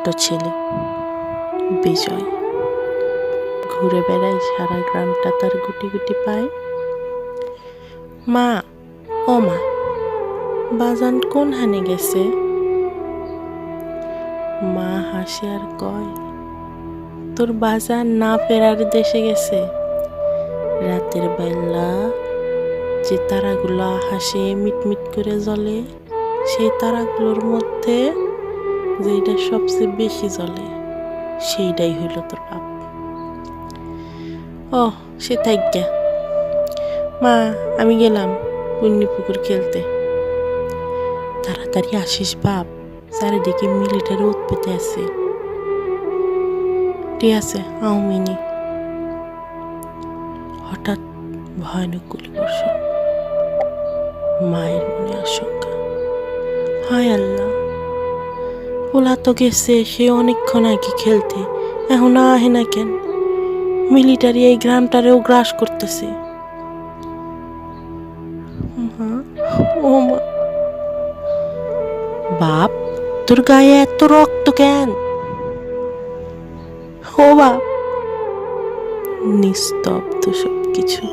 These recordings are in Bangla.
ছোট্ট ছেলে বিজয় ঘুরে বেড়ায় সারা গ্রামটা তার গুটি গুটি পায়। মা, ও মা, বাজান কোন হানে গেছে? মা হাসে আর কয়, তোর বাজান না ফেরার দেশে গেছে। রাতের বেলা যে তারাগুলো আকাশে মিটমিট করে জ্বলে, সেই তারাগুলোর মধ্যে যেটা সবচেয়ে বেশি জ্বলে সেইটাই হইল তোর বাপ। ও সে থাইকা, মা আমি গেলাম পুণ্যি পুকুর খেলতে। তাড়াতাড়ি আসিস বাপ, চারিদিকে মিলিটারি উৎপেতে আছে। ঠিক আছে আওমিনি। হঠাৎ ভয়ানক গুলিবর্ষণ। মায়ের মনে আশঙ্কা, হায় আল্লাহ, পোলা তো গেছে সে অনেকক্ষণ আগে খেলতে, এখন আহে না কেন? মিলিটারি এই গ্রামটারেও গ্রাস করতেছে। ও মা, বাপ তোর গায়ে এত রক্ত কেন? ও বাপ। নিস্তব্ধ সবকিছু,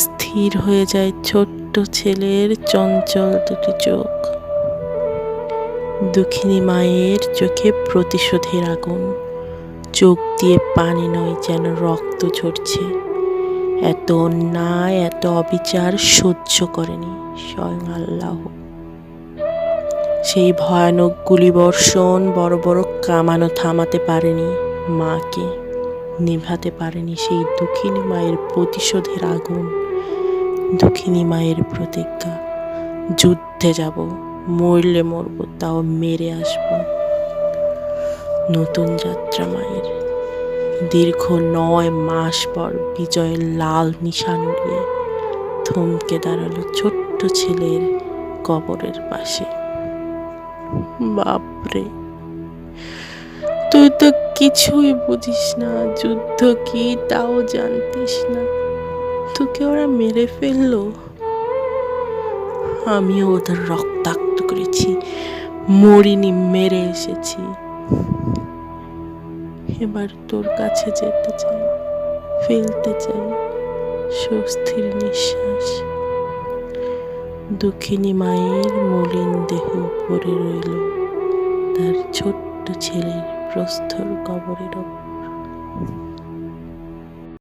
স্থির হয়ে যায় ছোট্ট ছেলের চঞ্চল দুটি চোখ। দুঃখিনী মায়ের চোখে প্রতিশোধের আগুন, চোখ দিয়ে পানি নয় যেন রক্ত ঝরছে। এত অন্যায়, এত অবিচার সহ্য করেনি স্বয়ং আল্লাহ। সেই ভয়ানক গুলিবর্ষণ বড় বড় কামানও থামাতে পারেনি মাকে, নেভাতে পারেনি সেই দুঃখিনী মায়ের প্রতিশোধের আগুন। দুঃখিনী মায়ের প্রতিজ্ঞা, যুদ্ধে যাব, মরলে মরব, তাও মেরে আসব। নতুন যাত্রা মায়ের। দীর্ঘ 9 মাস পর বিজয়ের লাল নিশান উড়িয়ে থমকে দাঁড়ালো ছোট্ট ছেলের কবরের পাশে। বাপরে, তুই তো কিছুই বুঝিস না, যুদ্ধ কি তাও জানতিস না, তোকে ওরা মেরে ফেললো। আমিও ওদের রক্তাক্ত করেছি, মরিনি, মেরে এসেছি। এবার তোর কাছে যেতে চাই, ফেলতে চাই স্বস্তির নিঃশ্বাস। দুঃখিনী মায়ের মলিন দেহ পড়ে রইল তার ছোট্ট ছেলের প্রস্তর কবরের ওপর।